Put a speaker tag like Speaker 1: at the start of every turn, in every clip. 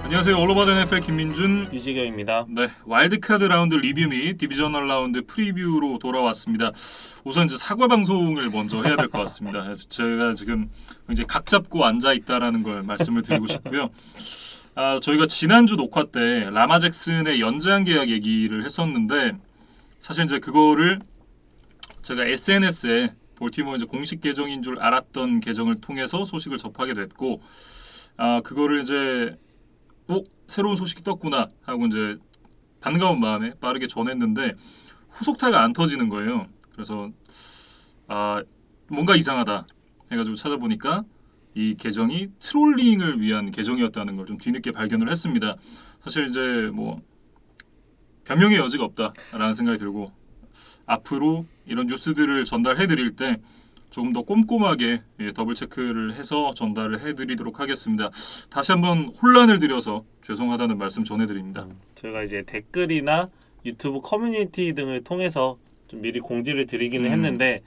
Speaker 1: 안녕하세요. 올로바드 NFL 김민준
Speaker 2: 유지경입니다.
Speaker 1: 네, 와일드카드 라운드 리뷰 및 디비저널 라운드 프리뷰로 돌아왔습니다. 우선 이제 사과 방송을 먼저 해야 될 것 같습니다. 그래서 제가 지금 이제 각 잡고 앉아 있다라는 걸 말씀을 드리고 싶고요. 저희가 지난주 녹화 때 라마 잭슨의 연장 계약 얘기를 했었는데 사실 이제 그거를 제가 SNS에 볼티모어 이제 공식 계정인 줄 알았던 계정을 통해서 소식을 접하게 됐고 그거를 이제 새로운 소식이 떴구나 하고 이제 반가운 마음에 빠르게 전했는데 후속타가 안 터지는 거예요. 그래서 뭔가 이상하다 해가지고 찾아보니까 이 계정이 트롤링을 위한 계정이었다는 걸 좀 뒤늦게 발견을 했습니다. 사실 이제 뭐 변명의 여지가 없다라는 생각이 들고 앞으로 이런 뉴스들을 전달해드릴 때 조금 더 꼼꼼하게 더블 체크를 해서 전달을 해드리도록 하겠습니다. 다시 한번 혼란을 드려서 죄송하다는 말씀 전해드립니다.
Speaker 2: 저희가 이제 댓글이나 유튜브 커뮤니티 등을 통해서 좀 미리 공지를 드리기는 했는데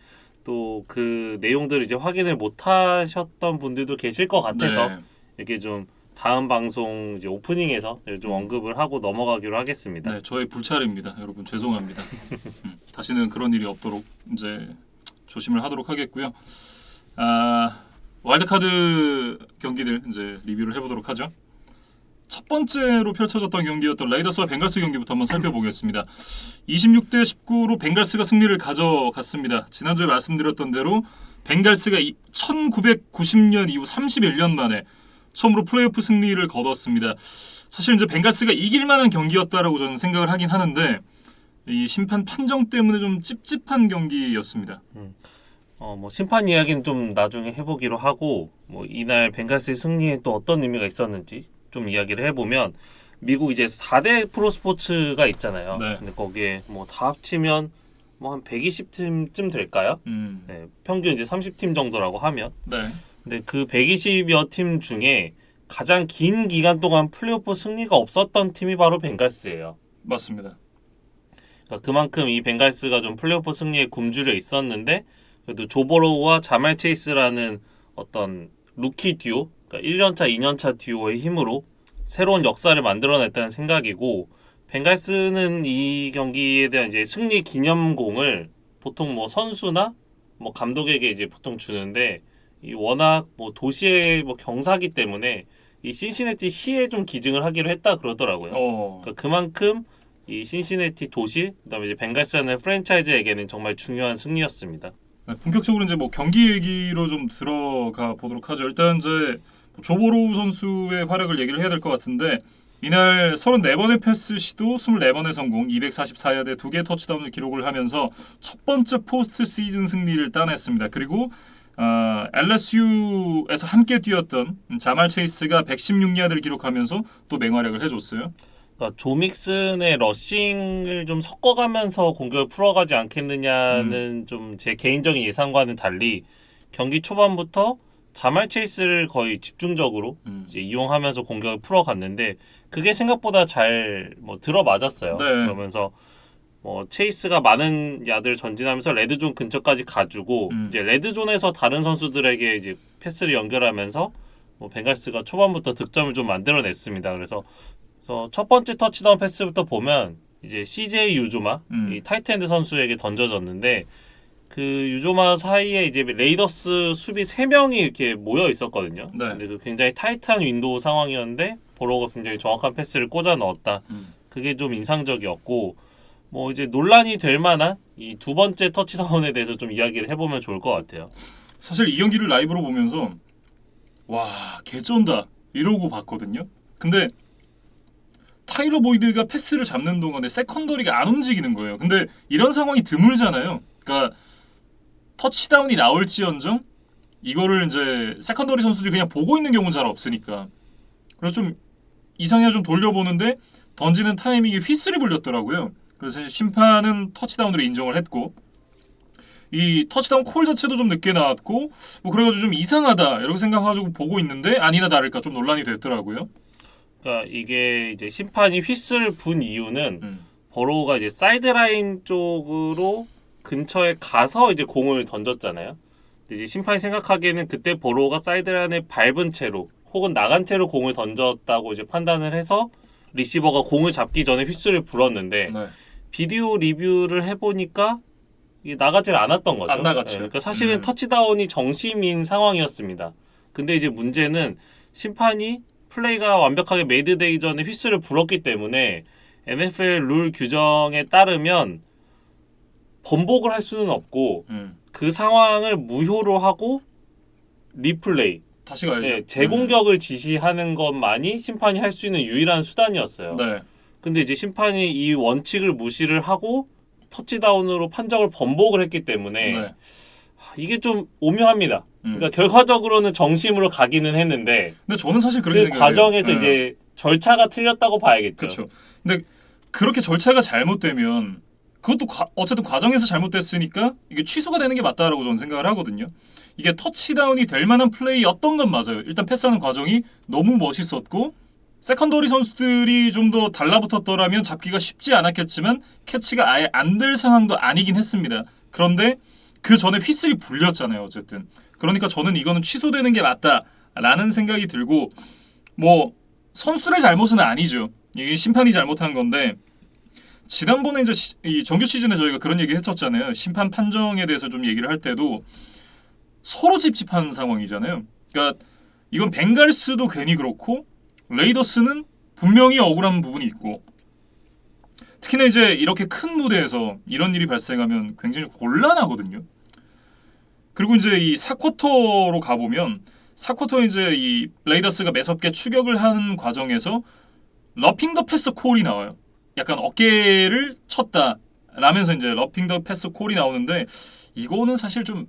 Speaker 2: 또 그 내용들을 이제 확인을 못하셨던 분들도 계실 것 같아서
Speaker 1: 네.
Speaker 2: 이렇게 좀 다음 방송 이제 오프닝에서 좀 언급을 하고 넘어가기로 하겠습니다.
Speaker 1: 네, 저의 불찰입니다. 여러분 죄송합니다. 다시는 그런 일이 없도록 이제 조심을 하도록 하겠고요. 와일드카드 경기들 이제 리뷰를 해보도록 하죠. 첫 번째로 펼쳐졌던 경기였던 레이더스와 벵갈스 경기부터 한번 살펴보겠습니다. 26대 19로 벵갈스가 승리를 가져갔습니다. 지난주에 말씀드렸던 대로 벵갈스가 1990년 이후 31년 만에 처음으로 플레이오프 승리를 거뒀습니다. 사실 이제 벵갈스가 이길 만한 경기였다라고 저는 생각을 하긴 하는데 이 심판 판정 때문에 좀 찝찝한 경기였습니다.
Speaker 2: 뭐 심판 이야기는 좀 나중에 해보기로 하고 뭐 이날 벵갈스의 승리에 또 어떤 의미가 있었는지 좀 이야기를 해보면 미국 이제 4대 프로스포츠가 있잖아요.
Speaker 1: 네.
Speaker 2: 근데 거기에 뭐 다 합치면 뭐 한 120팀쯤 될까요? 네, 평균 이제 30팀 정도라고 하면.
Speaker 1: 네.
Speaker 2: 근데 그 120여 팀 중에 가장 긴 기간 동안 플레이오프 승리가 없었던 팀이 바로 벵갈스예요.
Speaker 1: 맞습니다.
Speaker 2: 그러니까 그만큼 이 벵갈스가 좀 플레이오프 승리에 굶주려 있었는데 그래도 조버로우와 자말 체이스라는 어떤 루키 듀오, 그러니까 1년차, 2년차 듀오의 힘으로 새로운 역사를 만들어냈다는 생각이고 벵갈스는 이 경기에 대한 이제 승리 기념공을 보통 뭐 선수나 뭐 감독에게 이제 보통 주는데 이 워낙 뭐 도시의 뭐 경사기 때문에 이 신시내티 시에 좀 기증을 하기로 했다 그러더라고요. 그러니까 그만큼 이 신시내티 도시, 그다음에 이제 벵갈스라는 프랜차이즈에게는 정말 중요한 승리였습니다.
Speaker 1: 네, 본격적으로 이제 뭐 경기 얘기로 좀 들어가 보도록 하죠. 일단 이제 조보로우 선수의 활약을 얘기를 해야 될 것 같은데 이날 34번의 패스 시도 24번의 성공, 244야드 2개의 터치다운을 기록을 하면서 첫 번째 포스트 시즌 승리를 따냈습니다. 그리고 LSU에서 함께 뛰었던 자말 체이스가 116야드를 기록하면서 또 맹활약을 해줬어요.
Speaker 2: 그러니까 조 믹슨의 러싱을 좀 섞어가면서 공격을 풀어가지 않겠느냐는 좀 제 개인적인 예상과는 달리 경기 초반부터 자말 체이스를 거의 집중적으로 이제 이용하면서 공격을 풀어갔는데 그게 생각보다 잘 뭐 들어맞았어요.
Speaker 1: 네.
Speaker 2: 그러면서 뭐 체이스가 많은 야드를 전진하면서 레드존 근처까지 가주고 이제 레드존에서 다른 선수들에게 이제 패스를 연결하면서 뭐 벵갈스가 초반부터 득점을 좀 만들어냈습니다. 그래서 첫 번째 터치다운 패스부터 보면 이제 CJ 유조마 이 타이트엔드 선수에게 던져졌는데 그 유조마 사이에 이제 레이더스 수비 3명이 이렇게 모여 있었거든요.
Speaker 1: 네.
Speaker 2: 근데 그 굉장히 타이트한 윈도우 상황이었는데 보로가 굉장히 정확한 패스를 꽂아 넣었다. 그게 좀 인상적이었고 뭐 이제 논란이 될 만한 이 두 번째 터치다운에 대해서 좀 이야기를 해보면 좋을 것 같아요.
Speaker 1: 사실 이 경기를 라이브로 보면서 와 개쩐다 이러고 봤거든요. 근데 타일러 보이드가 패스를 잡는 동안에 세컨더리가 안 움직이는 거예요. 근데 이런 상황이 드물잖아요. 그러니까 터치다운이 나올지언정 이거를 이제 세컨더리 선수들이 그냥 보고 있는 경우는 잘 없으니까 그래서 좀 이상하게 좀 돌려보는데 던지는 타이밍에 휘슬이 불렸더라고요. 그래서 심판은 터치다운으로 인정을 했고 이 터치다운 콜 자체도 좀 늦게 나왔고 뭐 그래가지고 좀 이상하다 이렇게 생각해가지고 보고 있는데 아니나 다를까 좀 논란이 됐더라고요.
Speaker 2: 그러니까 이게 이제 심판이 휘슬 분 이유는 버로우가 이제 사이드라인 쪽으로 근처에 가서 이제 공을 던졌잖아요. 근데 이제 심판이 생각하기에는 그때 버로우가 사이드라인에 밟은 채로 혹은 나간 채로 공을 던졌다고 이제 판단을 해서 리시버가 공을 잡기 전에 휘슬을 불었는데
Speaker 1: 네.
Speaker 2: 비디오 리뷰를 해보니까 이게 나가질 않았던 거죠.
Speaker 1: 안 나갔죠.
Speaker 2: 그러니까 사실은 터치다운이 정심인 상황이었습니다. 근데 이제 문제는 심판이 플레이가 완벽하게 메이드되기 전에 휘슬을 불었기 때문에 NFL 룰 규정에 따르면 번복을 할 수는 없고 그 상황을 무효로 하고 리플레이,
Speaker 1: 다시 가야죠.
Speaker 2: 재공격을 지시하는 것만이 심판이 할 수 있는 유일한 수단이었어요.
Speaker 1: 네.
Speaker 2: 근데 이제 심판이 이 원칙을 무시를 하고 터치다운으로 판정을 번복을 했기 때문에
Speaker 1: 네.
Speaker 2: 이게 좀 오묘합니다. 그러니까 결과적으로는 정심으로 가기는 했는데
Speaker 1: 근데 저는 사실 그렇게
Speaker 2: 그
Speaker 1: 생각해요.
Speaker 2: 과정에서 이제 절차가 틀렸다고 봐야겠죠.
Speaker 1: 그렇죠. 근데 그렇게 절차가 잘못되면 그것도 어쨌든 과정에서 잘못됐으니까 이게 취소가 되는 게 맞다라고 저는 생각을 하거든요. 이게 터치다운이 될 만한 플레이였던 건 맞아요. 일단 패스하는 과정이 너무 멋있었고 세컨더리 선수들이 좀 더 달라붙었더라면 잡기가 쉽지 않았겠지만 캐치가 아예 안 될 상황도 아니긴 했습니다. 그런데 그 전에 휘슬이 불렸잖아요. 어쨌든 그러니까 저는 이거는 취소되는 게 맞다라는 생각이 들고 뭐 선수의 잘못은 아니죠. 이게 심판이 잘못한 건데 지난번에 이제 이 정규 시즌에 저희가 그런 얘기 했었잖아요. 심판 판정에 대해서 좀 얘기를 할 때도 서로 찝찝한 상황이잖아요. 그러니까 이건 벵갈스도 괜히 그렇고 레이더스는 분명히 억울한 부분이 있고 특히나 이제 이렇게 큰 무대에서 이런 일이 발생하면 굉장히 곤란하거든요. 그리고 이제 이 4쿼터로 가보면 4쿼터 이제 이 레이더스가 매섭게 추격을 하는 과정에서 러핑 더 패스 콜이 나와요. 약간 어깨를 쳤다 라면서 이제 러핑 더 패스 콜이 나오는데 이거는 사실 좀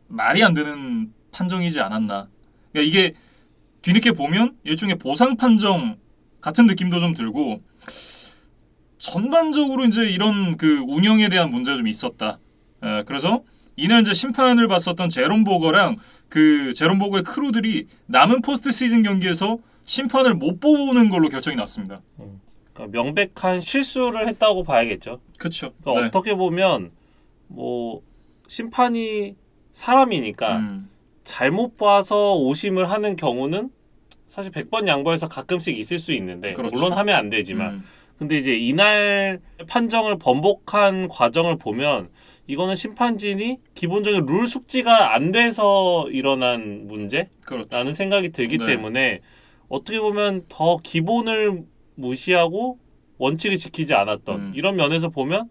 Speaker 1: 말이 안 되는 판정이지 않았나. 그러니까 이게 뒤늦게 보면 일종의 보상 판정 같은 느낌도 좀 들고 전반적으로 이제 이런 그 운영에 대한 문제가 좀 있었다. 그래서 이날 이제 심판을 봤었던 제롬 보거랑 그 제롬 보거의 크루들이 남은 포스트 시즌 경기에서 심판을 못 보는 걸로 결정이 났습니다.
Speaker 2: 그러니까 명백한 실수를 했다고 봐야겠죠.
Speaker 1: 그렇죠.
Speaker 2: 그러니까
Speaker 1: 네.
Speaker 2: 어떻게 보면 뭐 심판이 사람이니까 잘못 봐서 오심을 하는 경우는 사실 100번 양보해서 가끔씩 있을 수 있는데
Speaker 1: 그렇죠.
Speaker 2: 물론 하면 안 되지만 근데 이제 이날 판정을 번복한 과정을 보면 이거는 심판진이 기본적인 룰 숙지가 안 돼서 일어난 문제라는
Speaker 1: 그렇죠.
Speaker 2: 생각이 들기
Speaker 1: 네.
Speaker 2: 때문에 어떻게 보면 더 기본을 무시하고 원칙을 지키지 않았던 이런 면에서 보면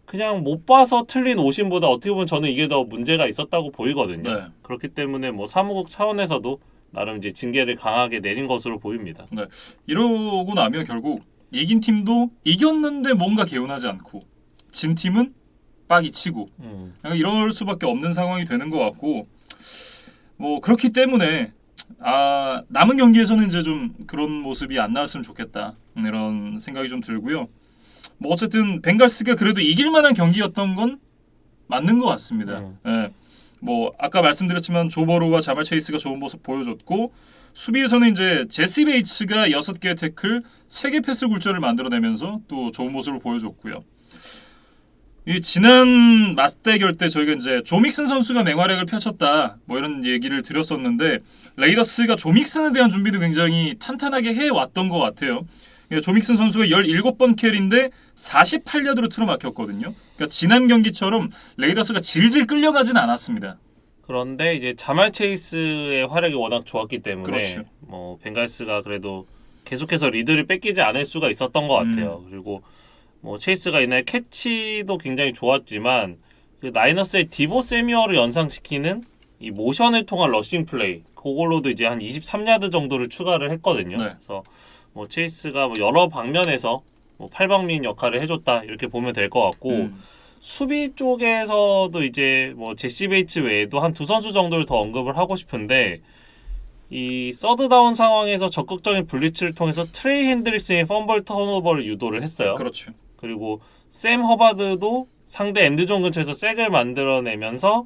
Speaker 2: 그냥 못 봐서 틀린 오심보다 어떻게 보면 저는 이게 더 문제가 있었다고 보이거든요.
Speaker 1: 네.
Speaker 2: 그렇기 때문에 뭐 사무국 차원에서도 나름 이제 징계를 강하게 내린 것으로 보입니다.
Speaker 1: 네. 이러고 나면 결국 이긴 팀도 이겼는데 뭔가 개운하지 않고 진 팀은 빡이 치고 이럴 수밖에 없는 상황이 되는 것 같고 뭐 그렇기 때문에 남은 경기에서는 이제 좀 그런 모습이 안 나왔으면 좋겠다 이런 생각이 좀 들고요. 뭐 어쨌든 벵갈스가 그래도 이길 만한 경기였던 건 맞는 것 같습니다. 예. 뭐 아까 말씀드렸지만 조 버로우와 자말 체이스가 좋은 모습 보여줬고 수비에서는 이제 제시 베이츠가 6개의 태클, 3개 패스 굴절을 만들어내면서 또 좋은 모습을 보여줬고요. 이 지난 맞대결 때 저희가 이제 조 믹슨 선수가 맹활약을 펼쳤다 뭐 이런 얘기를 드렸었는데 레이더스가 조 믹슨에 대한 준비도 굉장히 탄탄하게 해왔던 것 같아요. 조 믹슨 선수가 17번 캐리인데 48야드로 틀어막혔거든요. 그러니까 지난 경기처럼 레이더스가 질질 끌려가진 않았습니다.
Speaker 2: 그런데 이제 자말 체이스의 활약이 워낙 좋았기 때문에
Speaker 1: 그렇죠.
Speaker 2: 뭐 벵갈스가 그래도 계속해서 리드를 뺏기지 않을 수가 있었던 것 같아요. 그리고 뭐 체이스가 이날 캐치도 굉장히 좋았지만 그 나이너스의 디보 세뮤얼을 연상시키는 이 모션을 통한 러싱 플레이 그걸로도 이제 한 23야드 정도를 추가를 했거든요.
Speaker 1: 네.
Speaker 2: 그래서 뭐 체이스가 뭐 여러 방면에서 뭐 팔방미인 역할을 해줬다 이렇게 보면 될 것 같고 수비 쪽에서도 이제 뭐 제시 베이츠 외에도 한 두 선수 정도를 더 언급을 하고 싶은데 이 서드다운 상황에서 적극적인 블리츠를 통해서 트레이 핸드릭스의 펌블 턴오버를 유도를 했어요.
Speaker 1: 그렇죠.
Speaker 2: 그리고 샘 허바드도 상대 엔드존 근처에서 색을 만들어내면서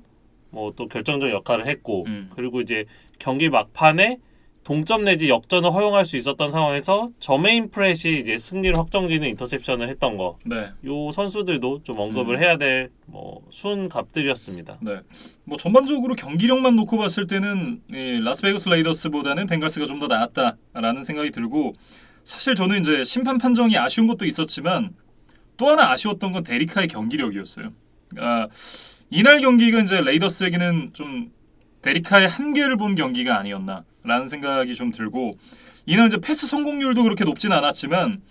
Speaker 2: 뭐 또 결정적 역할을 했고 그리고 이제 경기 막판에 동점 내지 역전을 허용할 수 있었던 상황에서 저메인 프렛이 이제 승리를 확정지는 인터셉션을 했던 거.
Speaker 1: 네.
Speaker 2: 요 선수들도 좀 언급을 해야 될 뭐 순값들이었습니다.
Speaker 1: 네. 뭐 전반적으로 경기력만 놓고 봤을 때는 이 라스베이거스 레이더스보다는 벵갈스가 좀 더 나았다라는 생각이 들고 사실 저는 이제 심판 판정이 아쉬운 것도 있었지만 또 하나 아쉬웠던 건 데리카의 경기력이었어요. 그러니까 이날 경기가 이제 레이더스에게는 좀 데리카의 한계를 본 경기가 아니었나라는 생각이 좀 들고 이날 이제 패스 성공률도 그렇게 높진 않았지만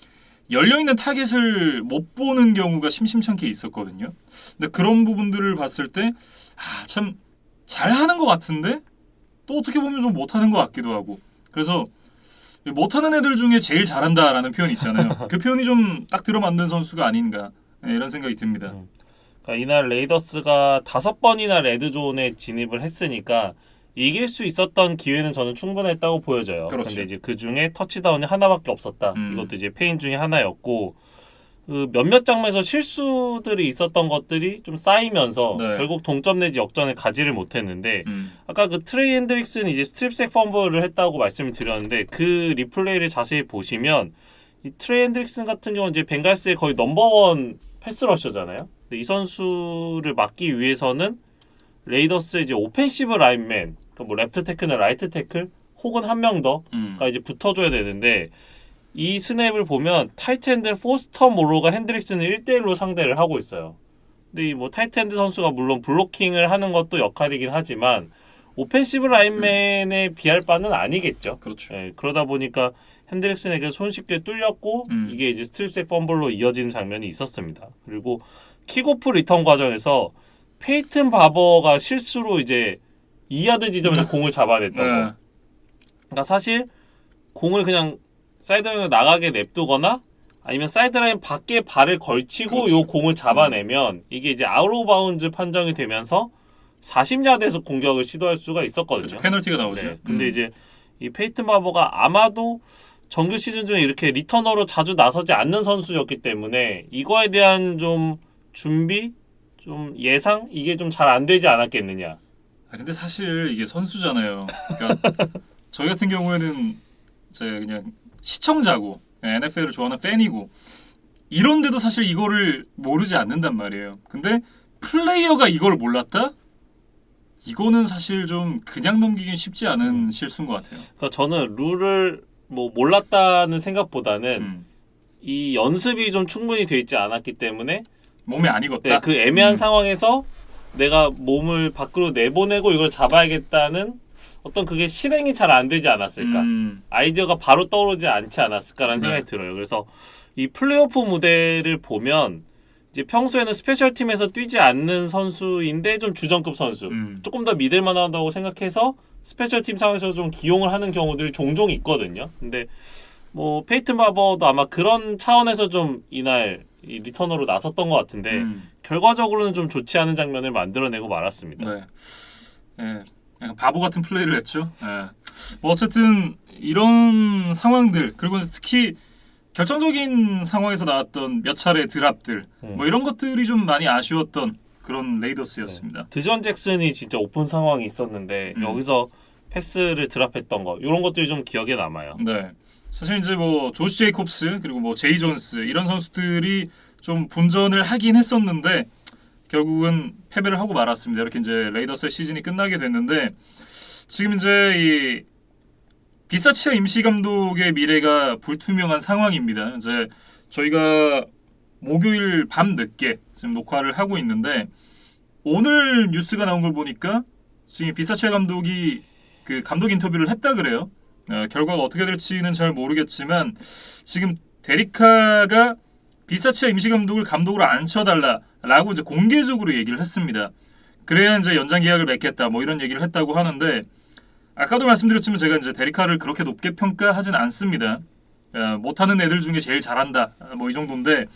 Speaker 1: 열려있는 타겟을 못 보는 경우가 심심찮게 있었거든요. 근데 그런 부분들을 봤을 때 참 잘하는 것 같은데 또 어떻게 보면 좀 못하는 것 같기도 하고 그래서 못하는 애들 중에 제일 잘한다라는 표현이 있잖아요. 그 표현이 좀 딱 들어맞는 선수가 아닌가 이런 생각이 듭니다.
Speaker 2: 그러니까 이날 레이더스가 5번이나 레드존에 진입을 했으니까 이길 수 있었던 기회는 저는 충분했다고 보여져요.
Speaker 1: 그렇죠.
Speaker 2: 근데 이제 그 중에 터치다운이 하나밖에 없었다. 이것도 이제 페인 중에 하나였고 그 몇몇 장면에서 실수들이 있었던 것들이 좀 쌓이면서
Speaker 1: 네.
Speaker 2: 결국 동점 내지 역전을 가지를 못했는데 아까 그 트레이 핸드릭스는 이제 스트립색 펌블을 했다고 말씀을 드렸는데 그 리플레이를 자세히 보시면 이 트레이 핸드릭슨 같은 경우는 이제 벵갈스의 거의 넘버원 패스러셔잖아요. 이 선수를 막기 위해서는 레이더스의 이제 오펜시브 라인맨, 그러니까 뭐 레프트 태클이나 라이트 태클 혹은 한 명 더가 이제 붙어줘야 되는데 이 스냅을 보면 타이트엔드 포스터 모로가 핸드릭슨을 1대1로 상대를 하고 있어요. 근데 이 뭐 타이트엔드 선수가 물론 블로킹을 하는 것도 역할이긴 하지만 오펜시브 라인맨에 비할 바는 아니겠죠.
Speaker 1: 그렇죠.
Speaker 2: 예, 그러다 보니까 핸드릭슨에게 손쉽게 뚫렸고 이게 이제 스트립색 펌블로 이어지는 장면이 있었습니다. 그리고 킥오프 리턴 과정에서 페이튼 바버가 실수로 이제 2야드 지점에서 공을 잡아냈던 거. 그러니까 사실 공을 그냥 사이드라인으로 나가게 냅두거나 아니면 사이드라인 밖에 발을 걸치고
Speaker 1: 그렇죠.
Speaker 2: 요 공을 잡아내면 이게 이제 아웃 오브 바운즈 판정이 되면서 40야드에서 공격을 시도할 수가 있었거든요.
Speaker 1: 그렇죠. 페널티가 나오죠.
Speaker 2: 네, 근데 이제 이 페이튼 바버가 아마도 정규 시즌 중에 이렇게 리터너로 자주 나서지 않는 선수였기 때문에 이거에 대한 좀 준비, 좀 예상 이게 좀 잘 안 되지 않았겠느냐.
Speaker 1: 근데 사실 이게 선수잖아요. 그러니까 저희 같은 경우에는 제 그냥 시청자고 NFL을 좋아하는 팬이고 이런데도 사실 이거를 모르지 않는단 말이에요. 근데 플레이어가 이걸 몰랐다? 이거는 사실 좀 그냥 넘기긴 쉽지 않은 실수인 것 같아요.
Speaker 2: 그러니까 저는 룰을 뭐 몰랐다는 생각보다는 이 연습이 좀 충분히 돼 있지 않았기 때문에
Speaker 1: 몸에 안 익었다.
Speaker 2: 네, 그 애매한 상황에서 내가 몸을 밖으로 내보내고 이걸 잡아야겠다는 어떤 그게 실행이 잘 안 되지 않았을까. 아이디어가 바로 떠오르지 않지 않았을까라는 생각이 들어요. 그래서 이 플레이오프 무대를 보면 이제 평소에는 스페셜 팀에서 뛰지 않는 선수인데 좀 주전급 선수, 조금 더 믿을 만하다고 생각해서 스페셜 팀 상황에서 좀 기용을 하는 경우들이 종종 있거든요. 근데 뭐 페이튼 바버도 아마 그런 차원에서 좀 이날 이 리터너로 나섰던 것 같은데 결과적으로는 좀 좋지 않은 장면을 만들어내고 말았습니다.
Speaker 1: 네. 네. 약간 바보 같은 플레이를 했죠. 네. 뭐 어쨌든 이런 상황들 그리고 특히 결정적인 상황에서 나왔던 몇 차례 드랍들 뭐 이런 것들이 좀 많이 아쉬웠던 그런 레이더스였습니다.
Speaker 2: 드전 잭슨이 진짜 오픈 상황이 있었는데 여기서 패스를 드랍했던 거 이런 것들이 좀 기억에 남아요.
Speaker 1: 네. 사실 이제 뭐 조시 제이콥스 그리고 뭐 제이 존스 이런 선수들이 좀 본전을 하긴 했었는데 결국은 패배를 하고 말았습니다. 이렇게 이제 레이더스의 시즌이 끝나게 됐는데 지금 이제 이 비사치아 임시 감독의 미래가 불투명한 상황입니다. 이제 저희가 목요일 밤 늦게 지금 녹화를 하고 있는데 오늘 뉴스가 나온 걸 보니까 지금 비사치아 감독이 그 감독 인터뷰를 했다 그래요. 결과가 어떻게 될지는 잘 모르겠지만 지금 데리카가 비사치아 임시 감독을 감독으로 앉혀달라라고 이제 공개적으로 얘기를 했습니다. 그래야 이제 연장 계약을 맺겠다 뭐 이런 얘기를 했다고 하는데 아까도 말씀드렸지만 제가 이제 데리카를 그렇게 높게 평가하진 않습니다. 못하는 애들 중에 제일 잘한다 뭐 이 정도인데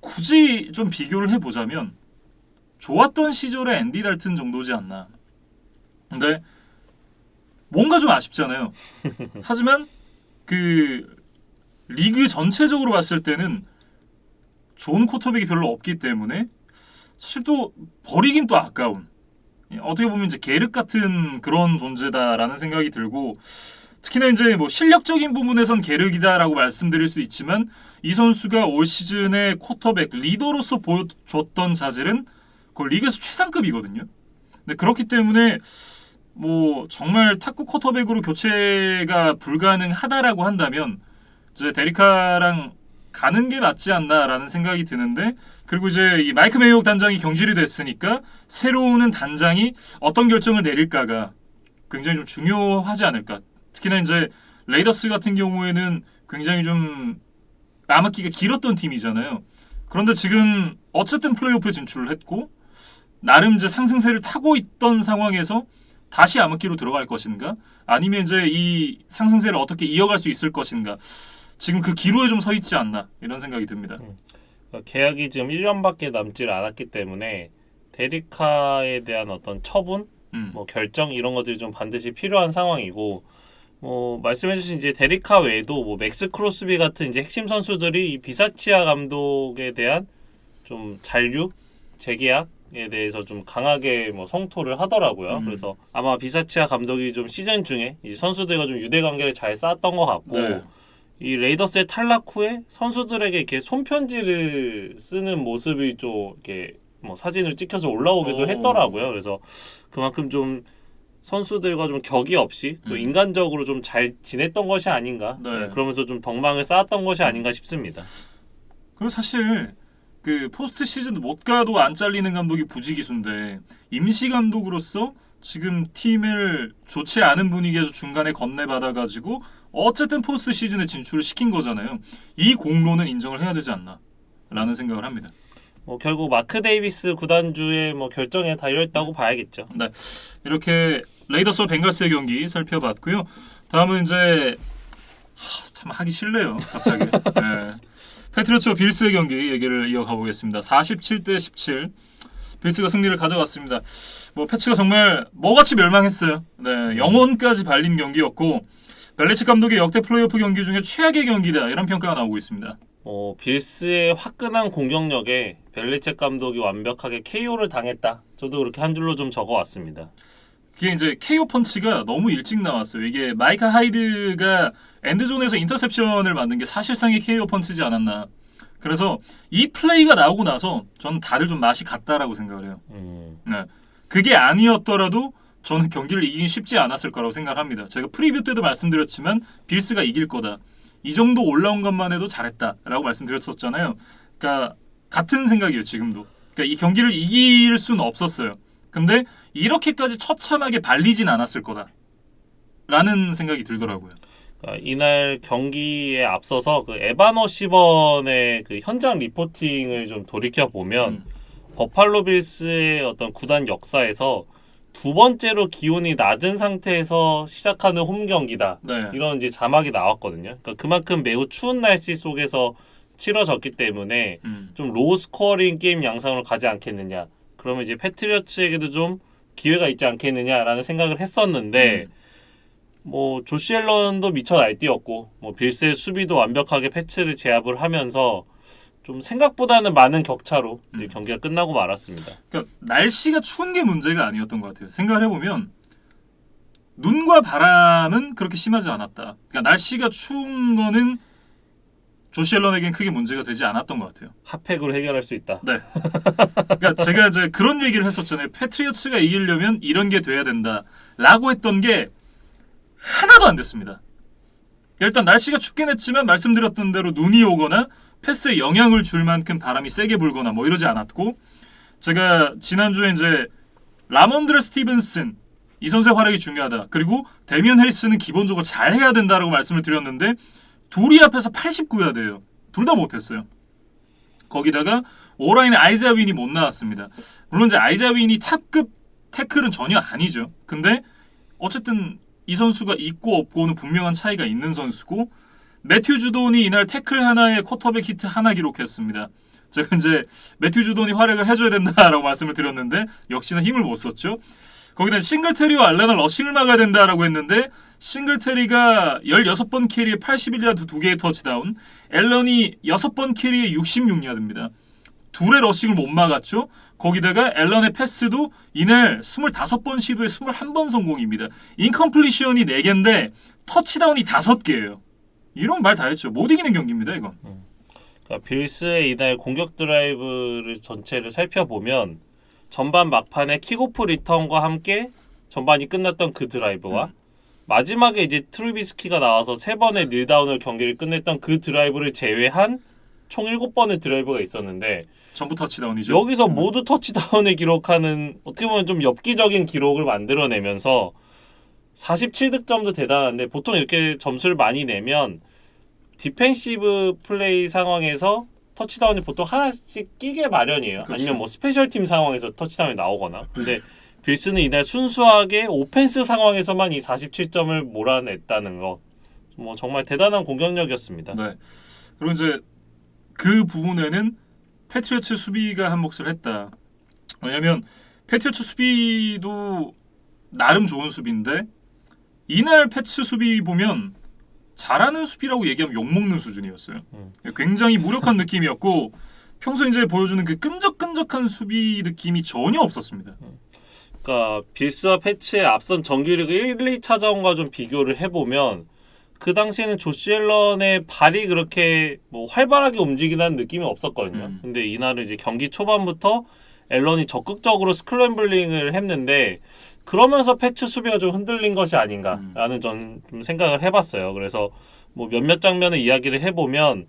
Speaker 1: 굳이 좀 비교를 해보자면 좋았던 시절의 앤디 달튼 정도지 않나. 근데 뭔가 좀 아쉽잖아요. 하지만 그 리그 전체적으로 봤을 때는 좋은 쿼터백이 별로 없기 때문에 사실 또 버리긴 또 아까운 어떻게 보면 이제 계륵 같은 그런 존재다라는 생각이 들고 특히나 이제 뭐 실력적인 부분에선 계륵이다라고 말씀드릴 수 있지만 이 선수가 올 시즌에 쿼터백 리더로서 보여줬던 자질은 그 리그에서 최상급이거든요. 근데 그렇기 때문에 뭐 정말 탁구 쿼터백으로 교체가 불가능하다라고 한다면 이제 데리카랑 가는 게 맞지 않나라는 생각이 드는데 그리고 이제 이 마이크 메이옥 단장이 경질이 됐으니까 새로운 단장이 어떤 결정을 내릴까가 굉장히 좀 중요하지 않을까. 특히나 이제 레이더스 같은 경우에는 굉장히 좀 암흑기가 길었던 팀이잖아요. 그런데 지금 어쨌든 플레이오프에 진출을 했고 나름 이제 상승세를 타고 있던 상황에서 다시 암흑기로 들어갈 것인가? 아니면 이제 이 상승세를 어떻게 이어갈 수 있을 것인가? 지금 그 기로에 좀 서 있지 않나 이런 생각이 듭니다.
Speaker 2: 계약이 지금 1년밖에 남질 않았기 때문에 데리카에 대한 어떤 처분, 뭐 결정 이런 것들이 좀 반드시 필요한 상황이고 뭐 말씀해주신 이제 데리카 외에도 뭐 맥스 크로스비 같은 이제 핵심 선수들이 이 비사치아 감독에 대한 좀 잔류, 재계약에 대해서 좀 강하게 뭐 성토를 하더라고요. 그래서 아마 비사치아 감독이 좀 시즌 중에 이 선수들과 좀 유대 관계를 잘 쌓았던 것 같고.
Speaker 1: 네.
Speaker 2: 이 레이더스의 탈락 후에 선수들에게 이렇게 손편지를 쓰는 모습이 좀 이렇게 뭐 사진을 찍혀서 올라오기도 했더라고요. 그래서 그만큼 좀 선수들과 좀 격이 없이 또 인간적으로 좀 잘 지냈던 것이 아닌가.
Speaker 1: 네.
Speaker 2: 그러면서 좀 덕망을 쌓았던 것이 아닌가 싶습니다.
Speaker 1: 그리고 사실 그 포스트 시즌 못 가도 안 잘리는 감독이 부지기수인데 임시 감독으로서 지금 팀을 좋지 않은 분위기에서 중간에 건네받아가지고 어쨌든 포스트 시즌에 진출을 시킨 거잖아요. 이 공로는 인정을 해야 되지 않나라는 생각을 합니다.
Speaker 2: 뭐 결국 마크 데이비스 구단주의 뭐 결정에 달려있다고 봐야겠죠.
Speaker 1: 네, 이렇게 레이더스와 벵갈스의 경기 살펴봤고요. 다음은 이제 참 하기 싫네요. 갑자기. 네. 패트리어츠와 빌스의 경기 얘기를 이어가 보겠습니다. 47대 17. 빌스가 승리를 가져갔습니다. 뭐 패치가 정말 뭐같이 멸망했어요. 네, 영혼까지 발린 경기였고 벨리치 감독의 역대 플레이오프 경기 중에 최악의 경기다 이런 평가가 나오고 있습니다.
Speaker 2: 빌스의 화끈한 공격력에 벨리책 감독이 완벽하게 KO를 당했다. 저도 그렇게 한 줄로 좀 적어왔습니다.
Speaker 1: 그게 이제 KO 펀치가 너무 일찍 나왔어요. 이게 마이카 하이드가 엔드존에서 인터셉션을 만든 게 사실상의 KO 펀치지 않았나. 그래서 이 플레이가 나오고 나서 저는 다들 좀 맛이 갔다라고 생각을 해요. 네. 그게 아니었더라도 저는 경기를 이기긴 쉽지 않았을 거라고 생각합니다. 제가 프리뷰 때도 말씀드렸지만 빌스가 이길 거다. 이 정도 올라온 것만 해도 잘했다라고 말씀드렸었잖아요. 그러니까 같은 생각이에요. 지금도. 그러니까 이 경기를 이길 수는 없었어요. 근데 이렇게까지 처참하게 발리진 않았을 거다라는 생각이 들더라고요.
Speaker 2: 그러니까 이날 경기에 앞서서 그 에반 워시번의 그 현장 리포팅을 좀 돌이켜 보면 버팔로 빌스의 어떤 구단 역사에서 두 번째로 기온이 낮은 상태에서 시작하는 홈 경기다.
Speaker 1: 네.
Speaker 2: 이런 이제 자막이 나왔거든요. 그러니까 그만큼 매우 추운 날씨 속에서 치러졌기 때문에 좀 로우 스코어링 게임 양상으로 가지 않겠느냐. 그러면 이제 패트리어츠에게도 좀 기회가 있지 않겠느냐라는 생각을 했었는데 뭐 조시 앨런도 미쳐 날뛰었고 뭐 빌스의 수비도 완벽하게 패치를 제압을 하면서 좀 생각보다는 많은 격차로 이제 경기가 끝나고 말았습니다.
Speaker 1: 그러니까 날씨가 추운 게 문제가 아니었던 것 같아요. 생각을 해보면 눈과 바람은 그렇게 심하지 않았다. 그러니까 날씨가 추운 거는 조시 앨런에겐 크게 문제가 되지 않았던 것 같아요.
Speaker 2: 핫팩으로 해결할 수 있다.
Speaker 1: 네. 그러니까 제가 이제 그런 얘기를 했었잖아요. 패트리어츠가 이기려면 이런 게 돼야 된다라고 했던 게 하나도 안 됐습니다. 일단 날씨가 춥긴 했지만 말씀드렸던 대로 눈이 오거나 패스에 영향을 줄 만큼 바람이 세게 불거나 뭐 이러지 않았고 제가 지난주에 이제 라몬드레 스티븐슨 이 선수의 활약이 중요하다. 그리고 데미언 해리스는 기본적으로 잘해야 된다라고 말씀을 드렸는데 둘이 앞에서 89야 돼요. 둘 다 못했어요. 거기다가 오라인의 아이자 윈이 못 나왔습니다. 물론 이제 아이자 윈이 탑급 태클은 전혀 아니죠. 근데 어쨌든 이 선수가 있고 없고는 분명한 차이가 있는 선수고 매튜 주돈이 이날 태클 하나에 쿼터백 히트 하나 기록했습니다. 제가 이제 매튜 주돈이 활약을 해줘야 된다라고 말씀을 드렸는데 역시나 힘을 못 썼죠. 거기다 싱글테리와 알렌을 러싱을 막아야 된다라고 했는데 싱글테리가 16번 캐리에 81야드 2개의 터치다운, 앨런이 6번 캐리에 66야드입니다. 둘의 러싱을 못 막았죠. 거기다가 앨런의 패스도 이날 25번 시도에 21번 성공입니다. 인컴플리션이 4개인데 터치다운이 5개예요. 이런 말 다 했죠. 못 이기는 경기입니다, 이건.
Speaker 2: 그러니까 빌스의 이날 공격 드라이브를 전체를 살펴보면 전반 막판에 킥오프 리턴과 함께 전반이 끝났던 그 드라이브와 마지막에 이제 트루비스키가 나와서 3번의 닐다운을 경기를 끝냈던 그 드라이브를 제외한 총 7번의 드라이브가 있었는데
Speaker 1: 전부 터치다운이죠.
Speaker 2: 여기서 모두 터치다운을 기록하는 어떻게 보면 좀 엽기적인 기록을 만들어내면서 47득점도 대단한데 보통 이렇게 점수를 많이 내면 디펜시브 플레이 상황에서 터치다운이 보통 하나씩 끼게 마련이에요.
Speaker 1: 그렇죠.
Speaker 2: 아니면 뭐 스페셜팀 상황에서 터치다운이 나오거나. 근데 빌스는 이날 순수하게 오펜스 상황에서만 이 47점을 몰아냈다는 거. 뭐 정말 대단한 공격력이었습니다.
Speaker 1: 네. 그리고 이제 그 부분에는 패트리어츠 수비가 한 몫을 했다. 왜냐면 패트리어츠 수비도 나름 좋은 수비인데 이날 패츠 수비 보면 잘하는 수비라고 얘기하면 욕먹는 수준이었어요. 굉장히 무력한 느낌이었고 평소 이제 보여주는 그 끈적끈적한 수비 느낌이 전혀 없었습니다.
Speaker 2: 그러니까 빌스와 패츠의 앞선 정규리그 1, 2차전과 좀 비교를 해보면 그 당시에는 조시 앨런의 발이 그렇게 뭐 활발하게 움직이는 느낌이 없었거든요. 근데 이날은 이제 경기 초반부터 앨런이 적극적으로 스크램블링을 했는데 그러면서 패츠 수비가 좀 흔들린 것이 아닌가라는 좀 생각을 해봤어요. 그래서 뭐 몇몇 장면의 이야기를 해보면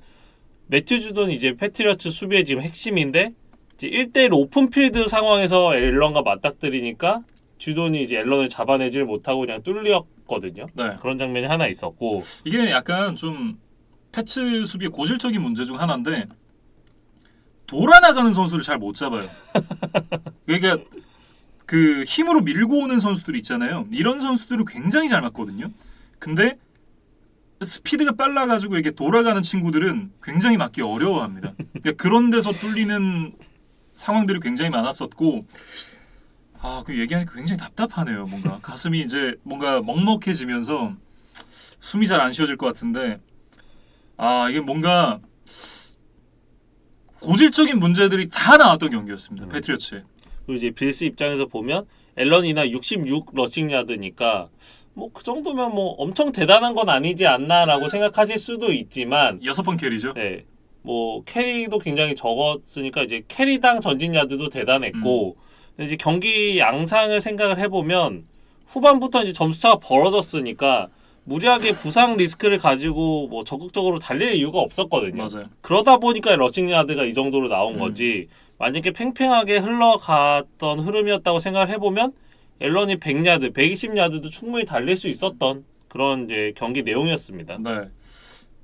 Speaker 2: 매튜 주돈 이제 패트리어츠 수비의 지금 핵심인데 이제 1대1 오픈필드 상황에서 앨런과 맞닥뜨리니까 주돈이 이제 앨런을 잡아내질 못하고 그냥 뚫렸거든요.
Speaker 1: 네.
Speaker 2: 그런 장면이 하나 있었고
Speaker 1: 이게 약간 좀 패츠 수비의 고질적인 문제 중 하나인데 돌아나가는 선수를 잘 못 잡아요. 그러니까 그 힘으로 밀고 오는 선수들 있잖아요. 이런 선수들을 굉장히 잘 맞거든요. 근데 스피드가 빨라가지고 이렇게 돌아가는 친구들은 굉장히 맞기 어려워합니다. 그러니까 그런 데서 뚫리는 상황들이 굉장히 많았었고 그 얘기하니까 굉장히 답답하네요. 뭔가 가슴이 이제 뭔가 먹먹해지면서 숨이 잘 안 쉬어질 것 같은데 이게 뭔가 고질적인 문제들이 다 나왔던 경기였습니다. 패트리어츠에.
Speaker 2: 그리고 이제 빌스 입장에서 보면 앨런이나 66 러싱 야드니까 뭐 그 정도면 뭐 엄청 대단한 건 아니지 않나라고 생각하실 수도 있지만
Speaker 1: 6번 캐리죠.
Speaker 2: 네, 뭐 캐리도 굉장히 적었으니까 이제 캐리당 전진 야드도 대단했고 근데 이제 경기 양상을 생각을 해보면 후반부터 이제 점수차가 벌어졌으니까 무리하게 부상 리스크를 가지고 뭐 적극적으로 달릴 이유가 없었거든요.
Speaker 1: 맞아요.
Speaker 2: 그러다 보니까 러싱 야드가 이 정도로 나온 거지. 만약에 팽팽하게 흘러갔던 흐름이었다고 생각을 해보면 앨런이 100야드, 120야드도 충분히 달릴 수 있었던 그런 이제 경기 내용이었습니다.
Speaker 1: 네.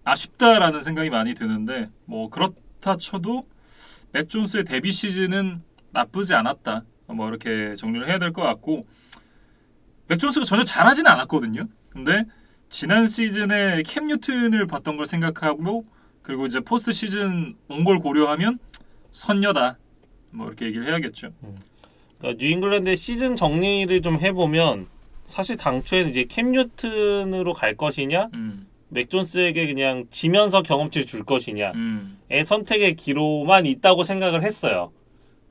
Speaker 1: 아쉽다라는 생각이 많이 드는데 뭐 그렇다 쳐도 맥 존스의 데뷔 시즌은 나쁘지 않았다. 뭐 이렇게 정리를 해야 될 것 같고 맥 존스가 전혀 잘하지는 않았거든요. 근데 지난 시즌에 캠 뉴튼을 봤던 걸 생각하고 그리고 이제 포스트 시즌 온 걸 고려하면 선녀다. 뭐 이렇게 얘기를 해야겠죠.
Speaker 2: 그러니까 뉴잉글랜드의 시즌 정리를 좀 해보면 사실 당초에는 이제 캠 뉴튼으로 갈 것이냐 맥 존스에게 그냥 지면서 경험치를 줄 것이냐의 선택의 기로만 있다고 생각을 했어요.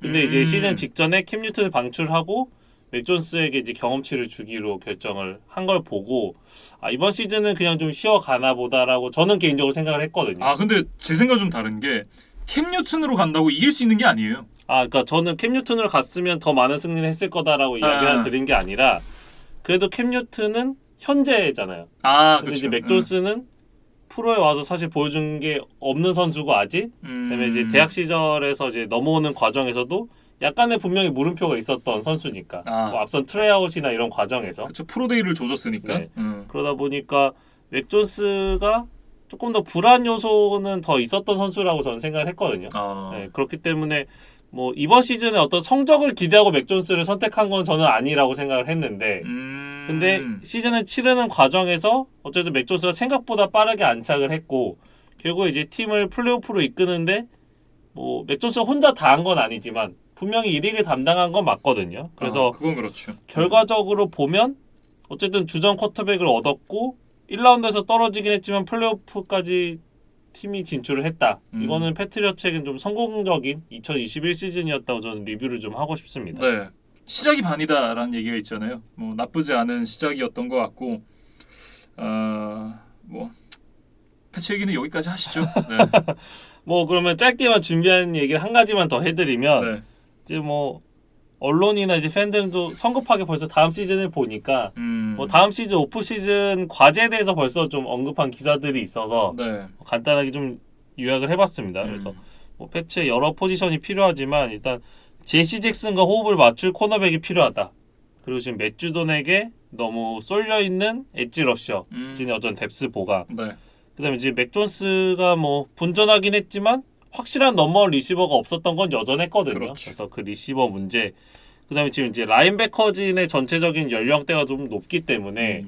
Speaker 2: 근데 이제 시즌 직전에 캠 뉴튼을 방출하고 맥 존스에게 이제 경험치를 주기로 결정을 한 걸 보고 이번 시즌은 그냥 좀 쉬어가나 보다라고 저는 개인적으로 생각을 했거든요.
Speaker 1: 근데 제 생각은 좀 다른 게 캠 뉴튼으로 간다고 이길 수 있는 게 아니에요.
Speaker 2: 그러니까 저는 캠 뉴튼으로 갔으면 더 많은 승리를 했을 거다라고 이야기를 드린 게 아니라 그래도 캠 뉴튼은 현재잖아요. 근데
Speaker 1: 그렇죠.
Speaker 2: 이제 맥 존스는 프로에 와서 사실 보여준 게 없는 선수고 아직 그다음에 이제 대학 시절에서 이제 넘어오는 과정에서도 약간의 분명히 물음표가 있었던 선수니까 뭐 앞선 트레이아웃이나 이런 과정에서
Speaker 1: 그렇죠. 프로데이를 조졌으니까.
Speaker 2: 네. 그러다 보니까 맥 존스가 조금 더 불안 요소는 더 있었던 선수라고 저는 생각을 했거든요. 네, 그렇기 때문에 뭐 이번 시즌에 어떤 성적을 기대하고 맥 존스를 선택한 건 저는 아니라고 생각을 했는데 근데 시즌을 치르는 과정에서 어쨌든 맥 존스가 생각보다 빠르게 안착을 했고 결국 이제 팀을 플레이오프로 이끄는데 뭐 맥 존스가 혼자 다 한 건 아니지만 분명히 1위를 담당한 건 맞거든요. 그래서
Speaker 1: 그건 그렇죠.
Speaker 2: 결과적으로 보면 어쨌든 주전 쿼터백을 얻었고 1라운드에서 떨어지긴 했지만 플레이오프까지 팀이 진출을 했다.
Speaker 1: 음.
Speaker 2: 이거는 패트리어츠에겐 좀 성공적인 2021 시즌이었다고 저는 리뷰를 좀 하고 싶습니다.
Speaker 1: 네. 시작이 반이다라는 얘기가 있잖아요. 뭐 나쁘지 않은 시작이었던 것 같고, 뭐 패치 얘기는 여기까지 하시죠. 네.
Speaker 2: 뭐 그러면 짧게만 준비한 얘기를 한 가지만 더 해드리면
Speaker 1: 네.
Speaker 2: 이제 뭐 언론이나 이제 팬들은 또 성급하게 벌써 다음 시즌을 보니까 뭐 다음 시즌 오프 시즌 과제에 대해서 벌써 좀 언급한 기사들이 있어서
Speaker 1: 네.
Speaker 2: 간단하게 좀 요약을 해봤습니다. 그래서 뭐 패치에 여러 포지션이 필요하지만 일단 제시 잭슨과 호흡을 맞출 코너백이 필요하다. 그리고 지금 맷 주돈에게 너무 쏠려 있는 엣지 러셔, 진의 어떤 뎁스 보강.
Speaker 1: 네.
Speaker 2: 그다음에 이제 맥 존스가 뭐 분전하긴 했지만 확실한 넘버원 리시버가 없었던 건 여전했거든요.
Speaker 1: 그렇죠.
Speaker 2: 그래서 그 리시버 문제. 그다음에 지금 이제 라인베커진의 전체적인 연령대가 좀 높기 때문에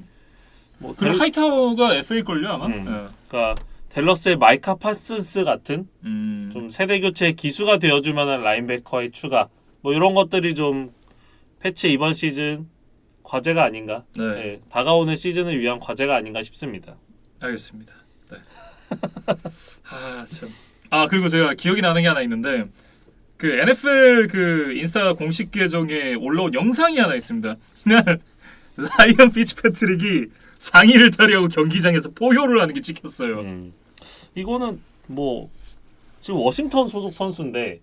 Speaker 2: 뭐
Speaker 1: 그리고 하이타워가 FA 걸요 아마. 네.
Speaker 2: 그러니까 댈러스의 마이카 파슨스 같은
Speaker 1: 음.
Speaker 2: 좀 세대 교체 기수가 되어줄 만한 라인베커의 추가 뭐 이런 것들이 좀 패치 이번 시즌 과제가 아닌가.
Speaker 1: 네.
Speaker 2: 네, 다가오는 시즌을 위한 과제가 아닌가 싶습니다.
Speaker 1: 알겠습니다. 네. 아 참. 아 그리고 제가 기억이 나는 게 하나 있는데 그 NFL 그 인스타 공식 계정에 올라온 영상이 하나 있습니다. 이날 라이언 피츠패트릭이 상의를 탈의하고 경기장에서 포효를 하는 게 찍혔어요.
Speaker 2: 이거는 뭐 지금 워싱턴 소속 선수인데